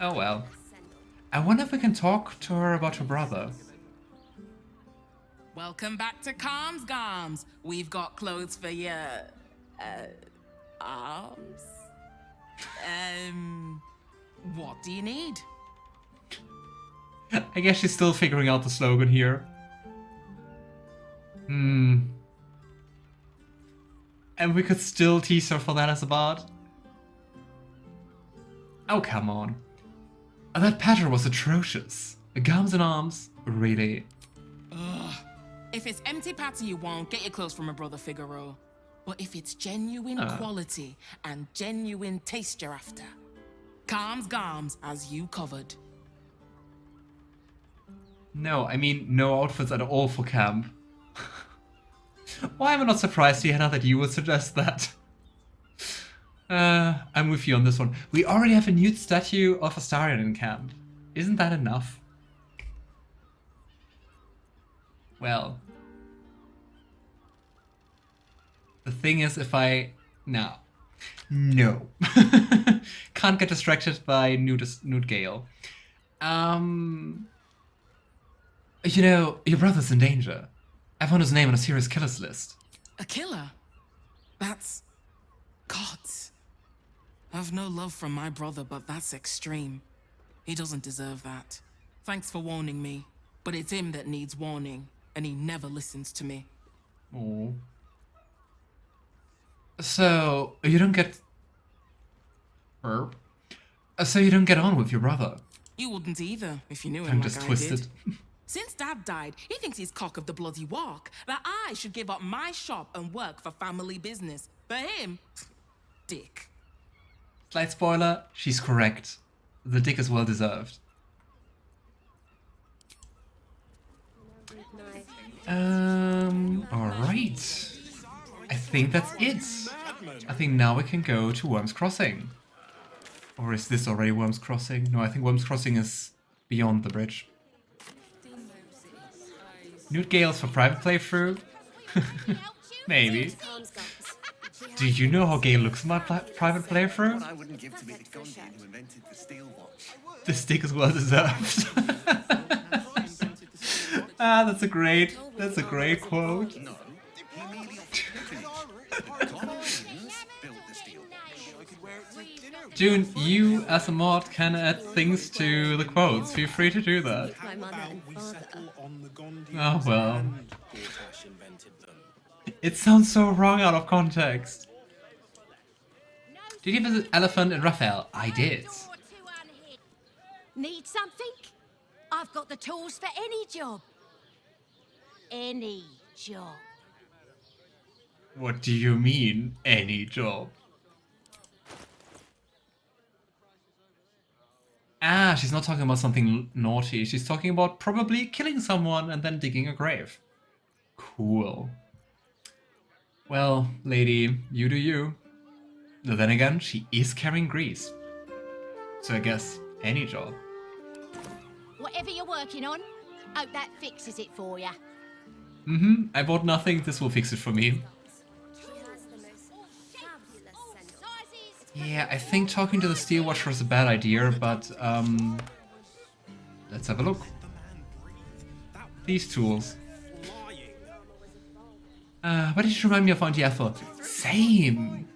Oh well. I wonder if we can talk to her about her brother. Welcome back to Calms Garms. We've got clothes for your arms. What do you need? I guess she's still figuring out the slogan here. And we could still tease her for that as a bard. Oh, come on. That pattern was atrocious. Gums and arms, really. Ugh. If it's empty pattern you want, get your clothes from a brother Figaro. But if it's genuine quality and genuine taste you're after, Calms Garms has you covered. No, I mean no outfits at all for camp. Why am I not surprised, Hannah, that you would suggest that? I'm with you on this one. We already have a nude statue of Astarion in camp. Isn't that enough? Well. The thing is, if I... No. Can't get distracted by nude Gale. You know, your brother's in danger. I found his name on a serious killer's list. A killer? That's... Gods. I've no love from my brother, but that's extreme. He doesn't deserve that. Thanks for warning me, but it's him that needs warning, and he never listens to me. Oh. So, you don't get... So you don't get on with your brother? You wouldn't either, if you knew him I'm like just I twisted. did. Since Dad died, he thinks he's cock of the bloody walk, that I should give up my shop and work for family business. For him, dick. Slight spoiler, she's correct. The dick is well deserved. Alright. I think that's it. I think now we can go to Wyrm's Crossing. Or is this already Wyrm's Crossing? No, I think Wyrm's Crossing is beyond the bridge. Nude Gales for private playthrough? Maybe. Do you know how Gale looks in my private playthrough? I wouldn't give to be the Gondian who invented the steel watch. The stick is well deserved. That's a great quote. No, he merely the Gondians built the steel watch. June, you as a mod can add things to the quotes. Feel free to do that. My mother and father. Oh well. It sounds so wrong out of context. Did you visit Elephant and Raphael? I did. Need something? I've got the tools for any job. Any job. What do you mean, any job? Ah, she's not talking about something naughty. She's talking about probably killing someone and then digging a grave. Cool. Well, lady, you do you. But then again, she is carrying grease. So I guess any job. Whatever you're working on, hope that fixes it for you. I bought nothing. This will fix it for me. Yeah, I think talking to the Steel Watcher is a bad idea, but let's have a look. These tools. What did you remind me of Auntie Ethel? Same!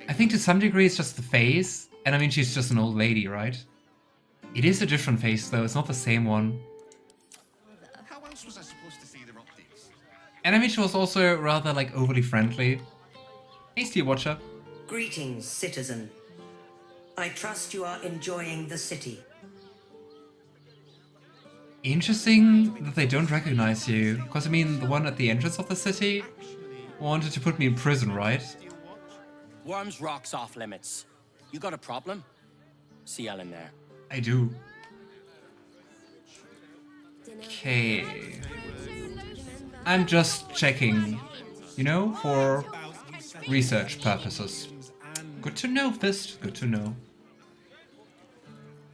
I think to some degree it's just the face, and I mean she's just an old lady, right? It is a different face though, it's not the same one. How else was I supposed to see the optics? And I mean she was also rather like overly friendly. Hey Steel Watcher. Greetings, citizen. I trust you are enjoying the city. Interesting that they don't recognize you, because I mean the one at the entrance of the city wanted to put me in prison, right? Wyrm's Rock's off limits. You got a problem? See Ellen there. I do. Okay. I'm just checking, you know, for research purposes. Good to know, Fist. Good to know.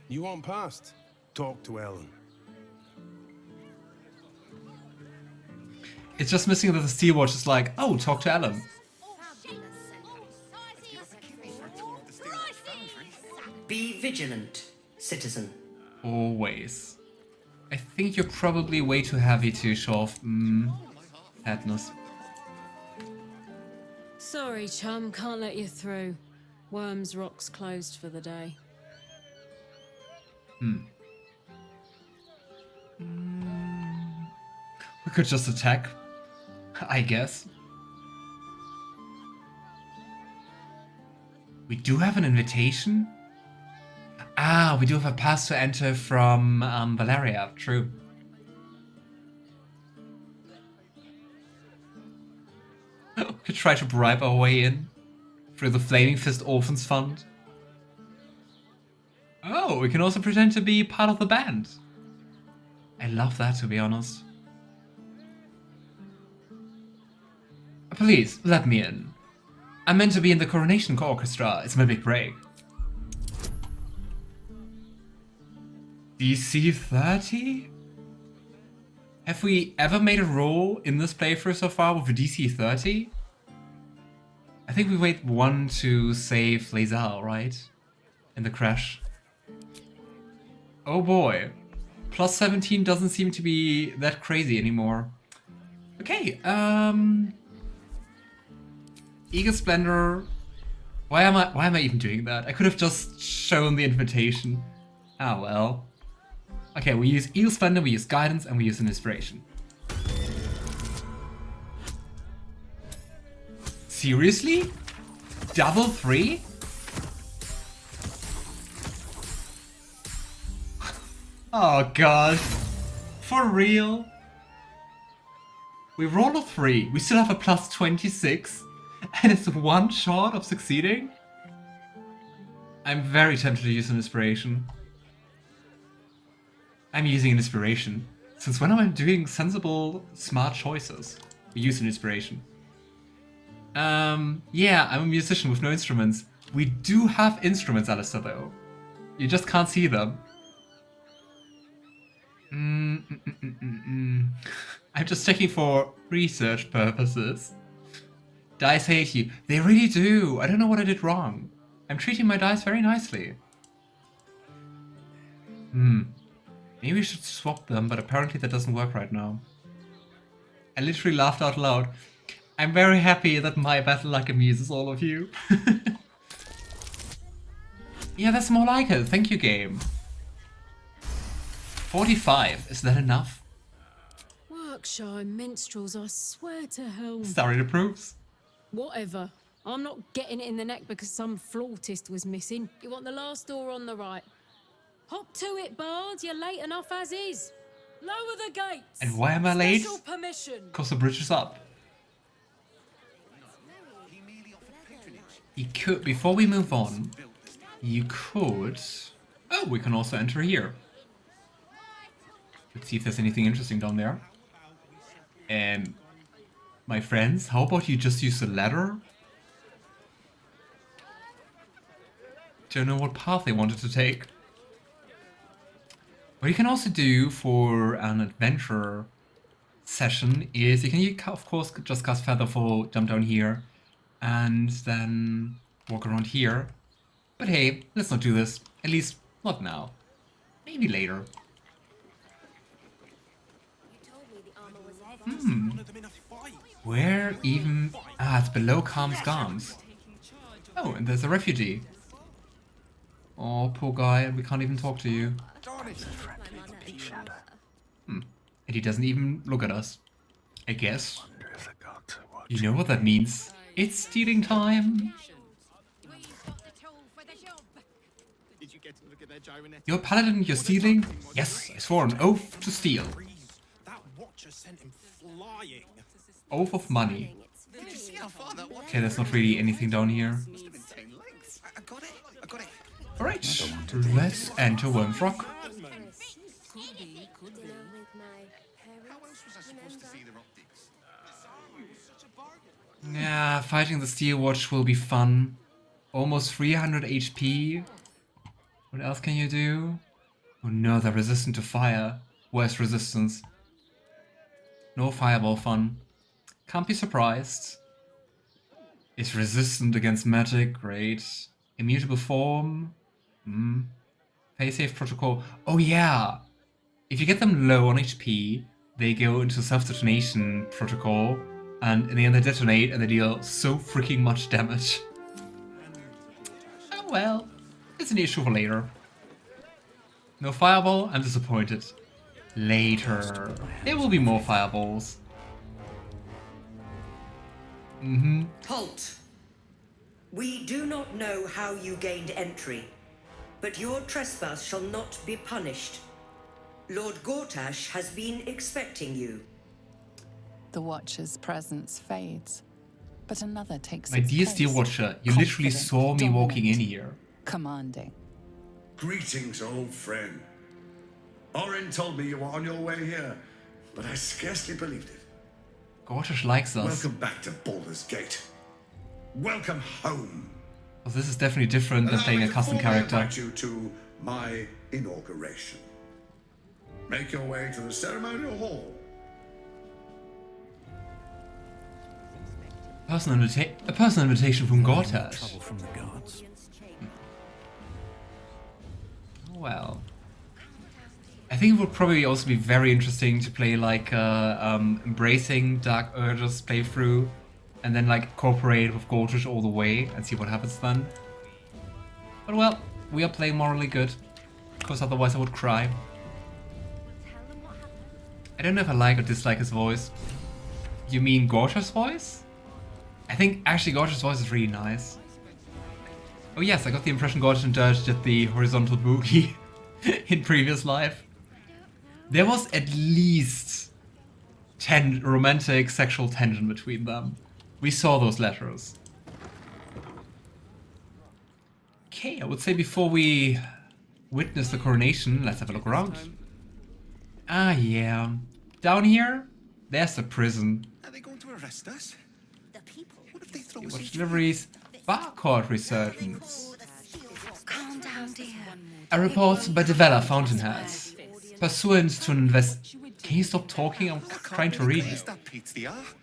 You want past? Talk to Ellen. It's just missing that the Steel Watch is like, oh, talk to Ellen. Be vigilant. citizen. Always. I think you're probably way too heavy to show off. Sadness. Sorry, chum, can't let you through. Wyrm's Rock's closed for the day. We could just attack, I guess. We do have an invitation? Ah, we do have a pass to enter from Valeria, true. We could try to bribe our way in through the Flaming Fist Orphans Fund. Oh, we can also pretend to be part of the band. I love that, to be honest. Please, let me in. I'm meant to be in the Coronation Orchestra. It's my big break. DC 30? Have we ever made a roll in this playthrough so far with a DC 30? I think we wait 1 to save Lae'zel, right? In the crash. Oh boy. Plus 17 doesn't seem to be that crazy anymore. Okay, Eager Splendor. Why am I even doing that? I could have just shown the invitation. Ah well. Okay, we use Eagle Splendor, we use Guidance, and we use an Inspiration. Seriously? Double 3? Oh god. For real? We roll a 3, we still have a plus 26, and it's 1 short of succeeding? I'm very tempted to use an Inspiration. I'm using an Inspiration. Since when am I doing sensible, smart choices? We use an Inspiration. Yeah, I'm a musician with no instruments. We do have instruments, Alistair, though. You just can't see them. I'm just checking for research purposes. Dice hate you. They really do. I don't know what I did wrong. I'm treating my dice very nicely. Maybe we should swap them, but apparently that doesn't work right now. I literally laughed out loud. I'm very happy that my battle luck amuses all of you. Yeah, that's more like it. Thank you, game. 45. Is that enough? Workshire minstrels, I swear to hell. Sorry approves. Whatever. I'm not getting it in the neck because some flautist was missing. You want the last door on the right. Hop to it, Bard. You're late enough as is. Lower the gates. And why am I late? Special permission. Because the bridge is up. You could, before we move on, you could... Oh, we can also enter here. Let's see if there's anything interesting down there. My friends, how about you just use the ladder? Don't know what path they wanted to take. What you can also do for an adventure session is you can, of course, just cast Featherfall, jump down here, and then walk around here. But hey, let's not do this. At least, not now. Maybe later. Where even... Ah, it's below Calm's Garms. Oh, and there's a refugee. Oh, poor guy, we can't even talk to you. And he doesn't even look at us. I guess. You know what that means? It's stealing time. You're a paladin, you're stealing? Yes, I swore an oath to steal. Oath of money. Okay, there's not really anything down here. Alright, let's enter Wyrm's Rock. Yeah, fighting the Steel Watch will be fun. Almost 300 HP. What else can you do? Oh no, they're resistant to fire. Where's resistance? No fireball fun. Can't be surprised. Is resistant against magic, great. Immutable form. Pay save protocol. Oh yeah. If you get them low on HP, they go into self-detonation protocol, and in the end they detonate and they deal so freaking much damage. Oh well, it's an issue for later. No fireball, I'm disappointed. Later. There will be more fireballs. Halt! We do not know how you gained entry, but your trespass shall not be punished. Lord Gortash has been expecting you. The Watcher's presence fades, but another takes My its dear place. Steel Watcher, you literally Confident, saw me walking in dominant, here. Commanding. Greetings, old friend. Orin told me you were on your way here, but I scarcely believed it. Gortash likes us. Welcome back to Baldur's Gate. Welcome home. Well, this is definitely different than playing a custom character. I invite you to my inauguration. Make your way to the ceremonial hall. A personal invitation from Gortash. Trouble from the guards. Well, I think it would probably also be very interesting to play like Embracing Dark Urges playthrough, and then like cooperate with Gortash all the way and see what happens then. But well, we are playing morally good, because otherwise I would cry. I don't know if I like or dislike his voice. You mean Gortash's voice? I think actually Gortash's voice is really nice. Oh yes, I got the impression Gortash and Durge did the horizontal boogie in previous life. There was at least romantic sexual tension between them. We saw those letters. Okay, I would say before we witness the coronation, let's have a look around. Ah yeah, down here, there's the prison. Are they going to arrest us? The people. What if they throw us Watch in deliveries, Barcourt resurgence. Calm down, dear. A report by Devella Fountainheads. Pursuant to an Can you stop talking? I'm trying to read you.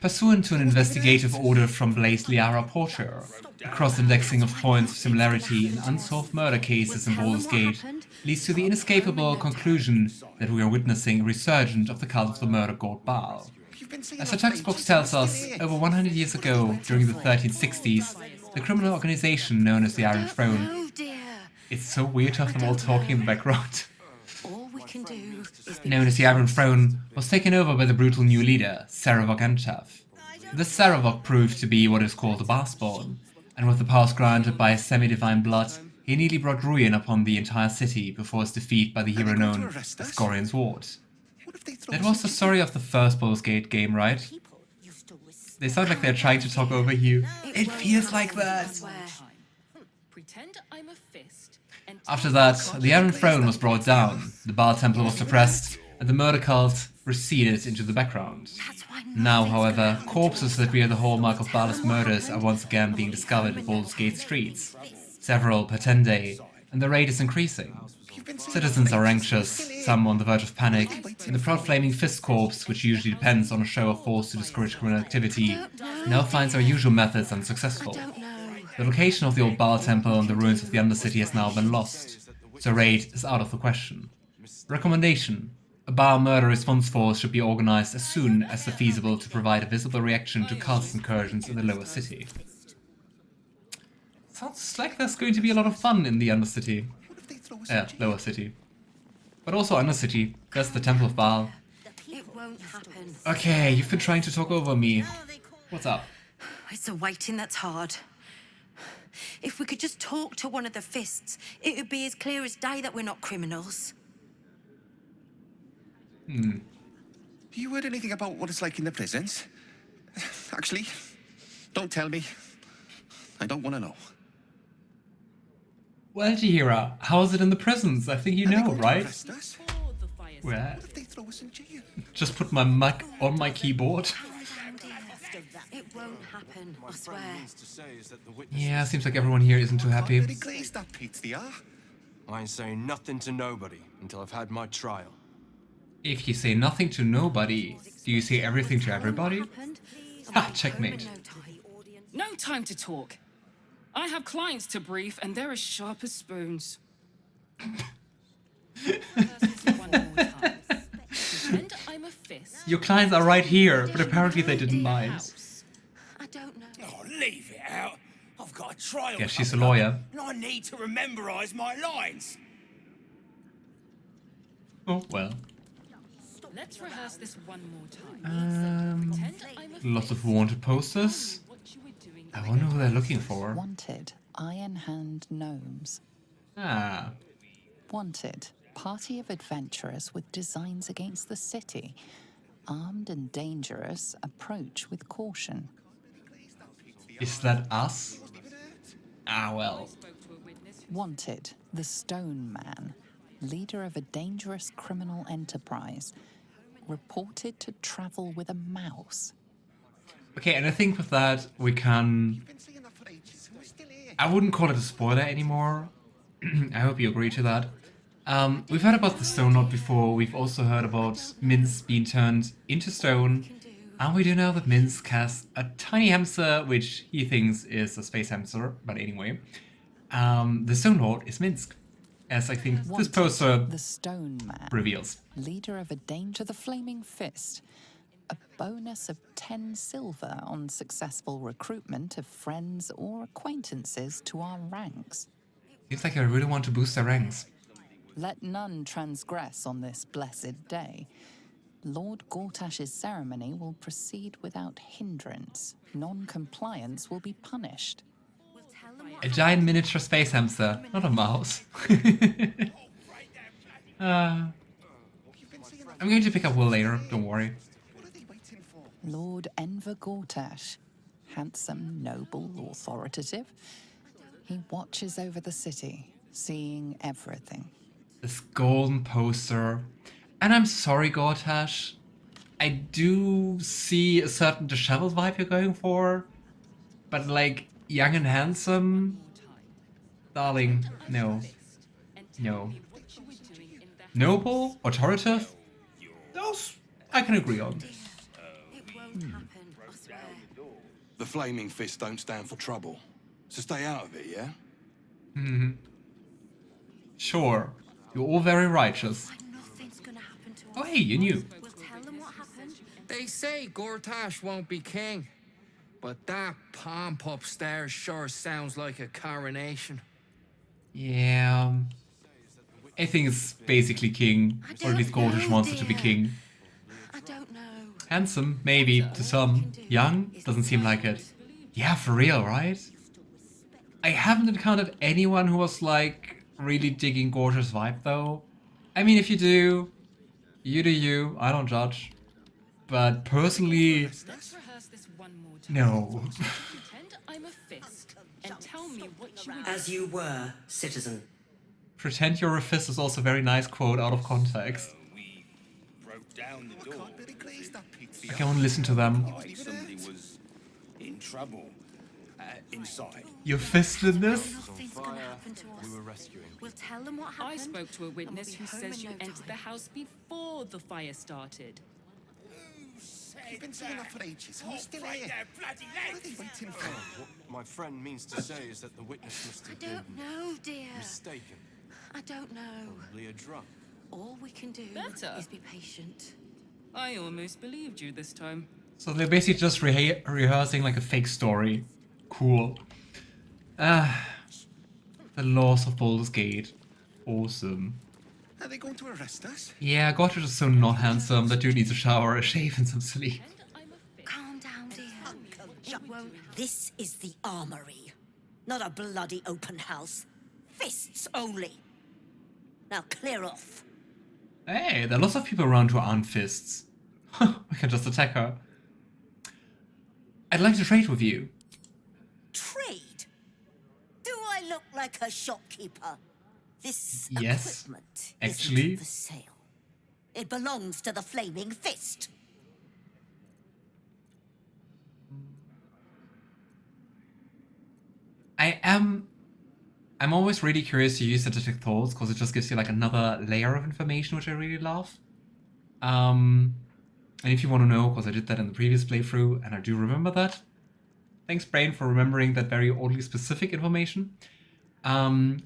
Pursuant to an investigative order from Blaze Liara Porter, a cross-indexing of points of similarity in unsolved murder cases in Baldur's Gate leads to the inescapable conclusion that we are witnessing a resurgence of the cult of the murder god Baal. As the textbook tells us, over 100 years ago, during the 1360s, the criminal organization known as the Iron Throne. Oh dear. It's so weird to have them all talking in the background. All we can do is Known as the Iron Throne, was taken over by the brutal new leader, Saravok Antav. This Saravok proved to be what is called a Barspawn, and with the powers granted by his semi-divine blood, he nearly brought ruin upon the entire city before his defeat by the hero known as Gorion's Ward. That was the story of the first Baldur's Gate game, right? They sound like they're trying to talk over you. It feels like that! Pretend I'm a fist. And After that, the Iron Throne was brought down, the Baal Temple was suppressed, and the murder cult receded into the background. Now, however, corpses that bear the hallmark of Baal's murders are once again being discovered in Baldur's Gate streets, several per 10 day, and the rate is increasing. Citizens are anxious, some on the verge of panic, and the proud Flaming Fist Corps, which usually depends on a show of force to discourage criminal activity, now finds our usual methods unsuccessful. The location of the old Baal Temple and the ruins of the Undercity has now been lost, so raid is out of the question. Recommendation: a Baal murder response force should be organized as soon as feasible to provide a visible reaction to cult incursions in the lower city. Sounds like there's going to be a lot of fun in the Undercity. Lower city. But also Undercity, that's the Temple of Baal. It won't happen. Okay, you've been trying to talk over me. What's up? It's the waiting that's hard. If we could just talk to one of the fists, it would be as clear as day that we're not criminals. Have you heard anything about what it's like in the prisons? Actually, don't tell me. I don't want to know. Well, Jaheira, how is it in the prisons? I think you know, right? Where? What if they throw us in jail? Just put my mic on my keyboard. It won't happen, I swear. Yeah, seems like everyone here isn't too happy. Very glazed that Pete's the R. I ain't saying nothing to nobody until I've had my trial. If you say nothing to nobody, do you say everything to everybody? Ha, checkmate. no time to talk. I have clients to brief, and they're as sharp as spoons. fist. Your clients are right here, but apparently they didn't mind. I don't know. Oh, leave it out. I've got a trial. Guess she's a coming up, lawyer. And I need to rememberize my lines. Oh, well. Let's rehearse this one more time. Pretend I'm a Lots of wanted posters. I wonder who they're looking for. Wanted, Iron Hand Gnomes. Ah. Wanted, party of adventurers with designs against the city. Armed and dangerous, approach with caution. Is that us? Ah, well. Wanted, the Stone Man, leader of a dangerous criminal enterprise. Reported to travel with a mouse. Okay, and I think with that we can... I wouldn't call it a spoiler anymore. I hope you agree to that. We've heard about the Stone Lord before. We've also heard about Minsc being turned into stone. And we do know that Minsc has a tiny hamster, which he thinks is a space hamster. But anyway, the Stone Lord is Minsc, as I think this poster the Stone Man, reveals. Leader of a danger, the Flaming Fist. A bonus of 10 silver on successful recruitment of friends or acquaintances to our ranks. Seems like I really want to boost their ranks. Let none transgress on this blessed day. Lord Gortash's ceremony will proceed without hindrance. Non-compliance will be punished. A giant miniature space hamster, not a mouse. I'm going to pick up Wyll later, don't worry. Lord Enver Gortash, handsome, noble, authoritative. He watches over the city, seeing everything. This golden poster. And I'm sorry, Gortash. I do see a certain disheveled vibe you're going for. But like, young and handsome? Darling, no. No. Noble? Authoritative? Those I can agree on. The Flaming Fist don't stand for trouble. So stay out of it, yeah? Hmm. Sure. You're all very righteous. Oh hey, you knew. They say Gortash won't be king, but that pomp upstairs sure sounds like a coronation. Yeah. I think it's basically king. Or at least Gortash wants it to be king. I don't know. Handsome, maybe, to some. Young? Doesn't seem like it. Yeah, for real, right? I haven't encountered anyone who was, like, really digging Gortash's vibe, though. I mean, if you do, you do you. I don't judge. But personally, no. Pretend I'm a fist and tell me what you would As you were, citizen. Pretend you're a fist is also a very nice quote out of context. Okay, I want to listen to them. Somebody was in trouble inside. You fisted this? We were rescuing. We'll tell them what happened. I spoke to a witness who home says in you no entered the time. house before the fire started. You've been saying that for ages. Who's still here? What are they waiting for? What my friend means to say is that the witness must I have don't been know, dear. mistaken. I don't know. Probably a drunk. All we can do Better. is be patient. I almost believed you this time. So they're basically just rehearsing like a fake story. Cool. The laws of Baldur's Gate. Awesome. Are they going to arrest us? Yeah, Gortash is so not handsome. That dude needs a shower, a shave, and some sleep. Calm down, dear. It won't. This is the armory, not a bloody open house. Fists only. Now clear off. Hey, there are lots of people around who aren't fists. We can just attack her. I'd like to trade with you. Trade? Do I look like a shopkeeper? This Yes, equipment actually. isn't for sale. It belongs to the Flaming Fist. I'm always really curious to use the detect thoughts because it just gives you like another layer of information, which I really love. And if you want to know, because I did that in the previous playthrough, and I do remember that. Thanks, Brain, for remembering that very oddly specific information.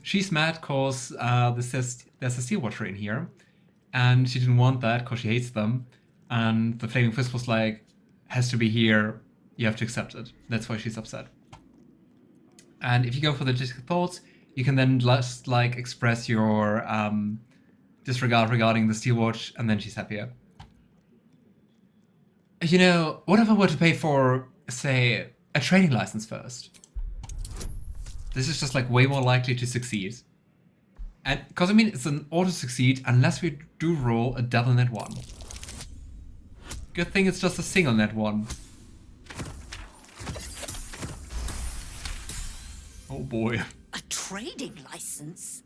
She's mad because there's a Steel Watcher in here, and she didn't want that because she hates them. And the Flaming Fist was like, has to be here, you have to accept it. That's why she's upset. And if you go for the Disc Thoughts, you can then just like express your disregard regarding the Steel Watch, and then she's happier. You know, what if I were to pay for, say, a training license first? This is just like way more likely to succeed. And because I mean, it's an auto succeed unless we do roll a double net 1. Good thing it's just a single net 1. Oh boy. A trading license?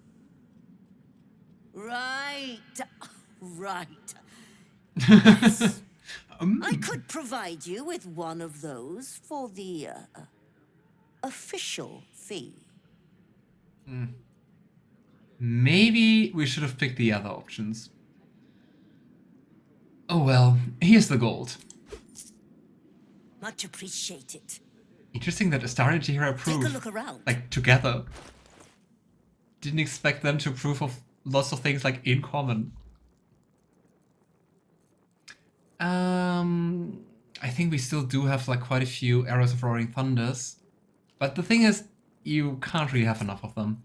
Right. Right. Yes. I could provide you with one of those for the official fee. Maybe we should have picked the other options. Oh well, here's the gold. Much appreciated. Interesting that Astarion and Jaheira approve. Take a look around. Like, together. Didn't expect them to approve of lots of things, like, in common. I think we still do have, like, quite a few Arrows of Roaring Thunders. But the thing is, you can't really have enough of them.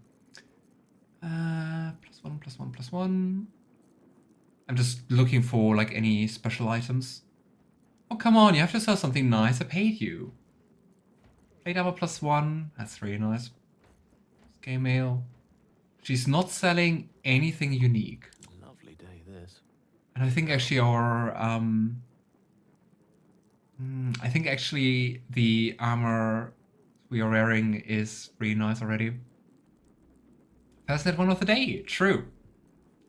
+1, +1, +1. I'm just looking for, like, any special items. Oh, come on, you have to sell something nice. I paid you. Plate armor +1. That's really nice. Game mail. She's not selling anything unique. Lovely day, this. And I think actually our... I think actually the armor we are wearing is really nice already. First net 1 of the day. True.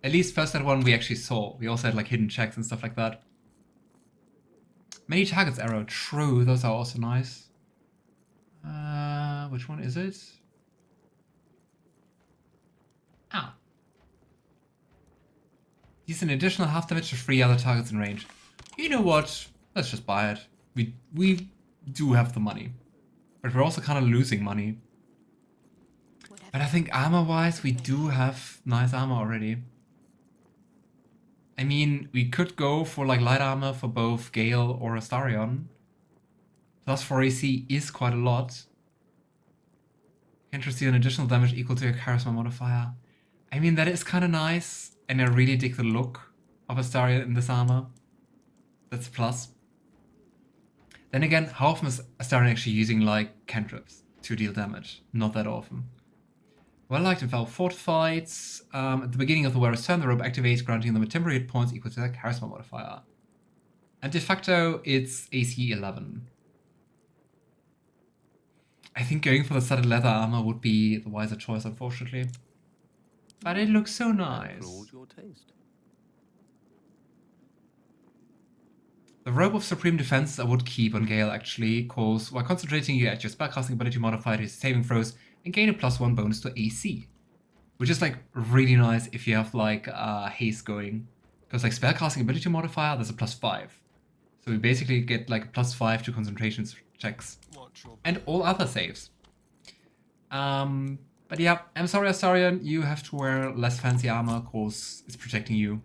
At least first net 1 we actually saw. We also had like hidden checks and stuff like that. Many targets arrow. True. Those are also nice. Which one is it? Ah. Use an additional half damage to 3 other targets in range. You know what? Let's just buy it. We do have the money. But we're also kind of losing money. But I think armor-wise, we do have nice armor already. I mean, we could go for like light armor for both Gale or Astarion. Plus 4 AC is quite a lot. Can't receive an additional damage equal to your charisma modifier. I mean, that is kind of nice. And I really dig the look of Astarion in this armor. That's a plus. Then again, how often is Astarion actually using like cantrips to deal damage? Not that often. Well liked and well fortified. At the beginning of the wearer's turn, the robe activates, granting them a temporary hit points equal to their charisma modifier. And de facto, it's AC 11. I think going for the studded leather armor would be the wiser choice, unfortunately. But it looks so nice. Your taste. The Robe of Supreme Defense I would keep on Gale, actually, because while concentrating, you add your spellcasting ability modifier to his saving throws and gain a +1 bonus to AC. Which is, like, really nice if you have, like, haste going. Because, like, spellcasting ability modifier, there's a +5. So we basically get, like, a +5 to concentration checks. And all other saves. But yeah, I'm sorry, Astarion, you have to wear less fancy armor, because it's protecting you.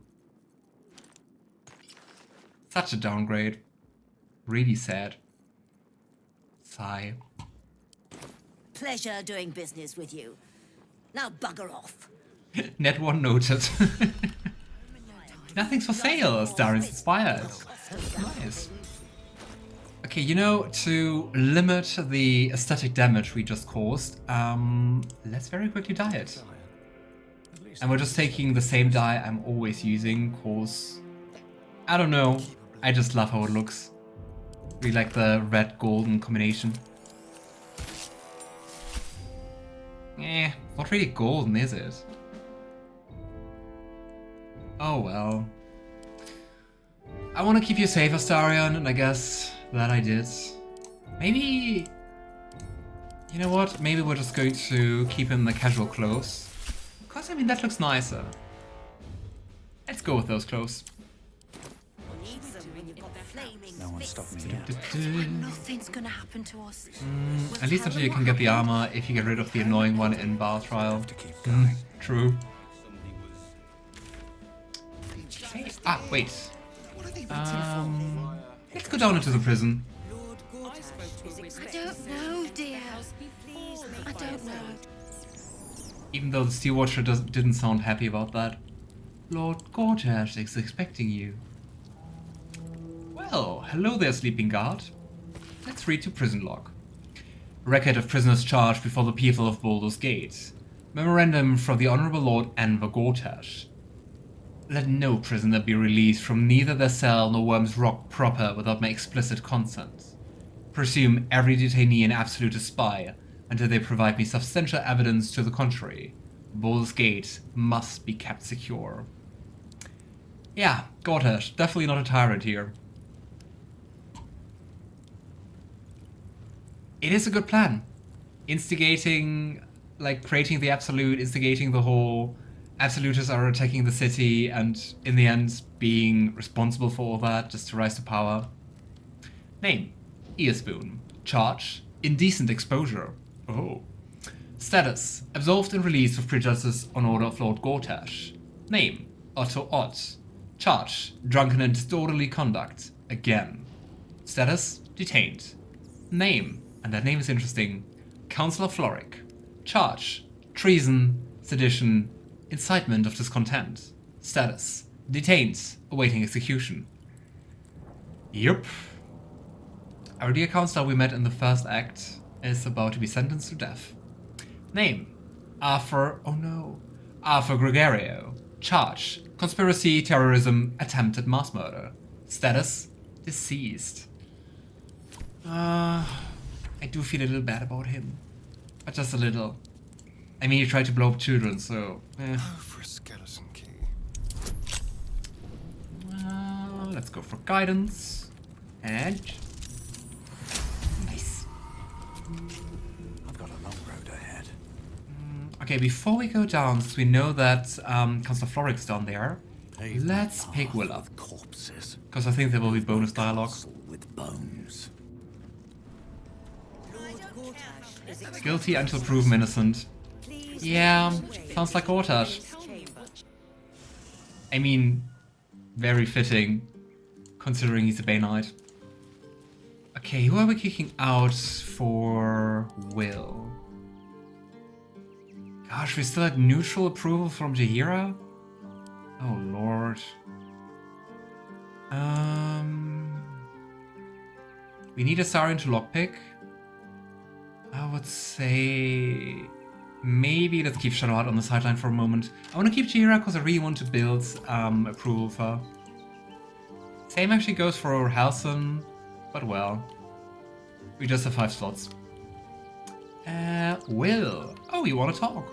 Such a downgrade. Really sad. Sigh. Pleasure doing business with you. Now bugger off. Net 1 noted. Nothing's for sale, Astarion's inspired. Nice. Okay, you know, to limit the aesthetic damage we just caused, let's very quickly dye it. And we're just taking the same dye I'm always using, cause I don't know, I just love how it looks. We like the red-golden combination. Not really golden, is it? Oh well. I want to keep you safe, Astarion, and I guess that I did. Maybe... You know what? Maybe we're just going to keep him in the casual clothes. Because, I mean, that looks nicer. Let's go with those clothes. No one stopped me yet. Nothing's gonna happen to us. At least until you can get the armor if you get rid of the annoying one in Bar Trial. True. Hey, wait. Let's go down into the prison. I don't know, dear. I don't know. Even though the Steel Watcher didn't sound happy about that. Lord Gortash is expecting you. Well, hello there, sleeping guard. Let's read your prison log. Record of prisoners charged before the people of Baldur's Gate. Memorandum from the Honorable Lord Enver Gortash. Let no prisoner be released from neither their cell nor Wyrm's Rock proper without my explicit consent. Presume every detainee an absolute spy until they provide me substantial evidence to the contrary. Baldur's Gate must be kept secure. Yeah, Gortash, definitely not a tyrant here. It is a good plan. Instigating, like, creating the Absolute, instigating the whole Absolutists are attacking the city, and in the end being responsible for all that, just to rise to power. Name: Earspoon. Charge: indecent exposure. Oh. Status: absolved and released with prejudice on order of Lord Gortash. Name: Otto Ott. Charge: drunken and disorderly conduct. Again. Status: detained. Name, and that name is interesting, Councillor Floric. Charge: treason, sedition, incitement of discontent. Status: detained, awaiting execution. Yup. Our dear councillor we met in the first act is about to be sentenced to death. Name: Arthur Gregario. Charge: conspiracy, terrorism, attempted mass murder. Status: deceased. I do feel a little bad about him. But just a little. I mean, he tried to blow up children, so... For a skeleton key. Let's go for guidance. And... nice. I've got a long road ahead. Okay, before we go down, since we know that Councillor Floric's down there, let's pick Wyll up. Because I think there will be bonus dialogue. With bones. Guilty until proven innocent. Yeah, sounds like Gortash. I mean, very fitting, considering he's a Bay Knight. Okay, who are we kicking out for Wyll? Gosh, we still had neutral approval from Jaheira? Oh lord. We need Astarion to lockpick. I would say maybe let's keep Shadowheart on the sideline for a moment. I want to keep Jaheira because I really want to build approval for her. Same actually goes for Halsin, but well, we just have 5 slots. Wyll. Oh, you want to talk?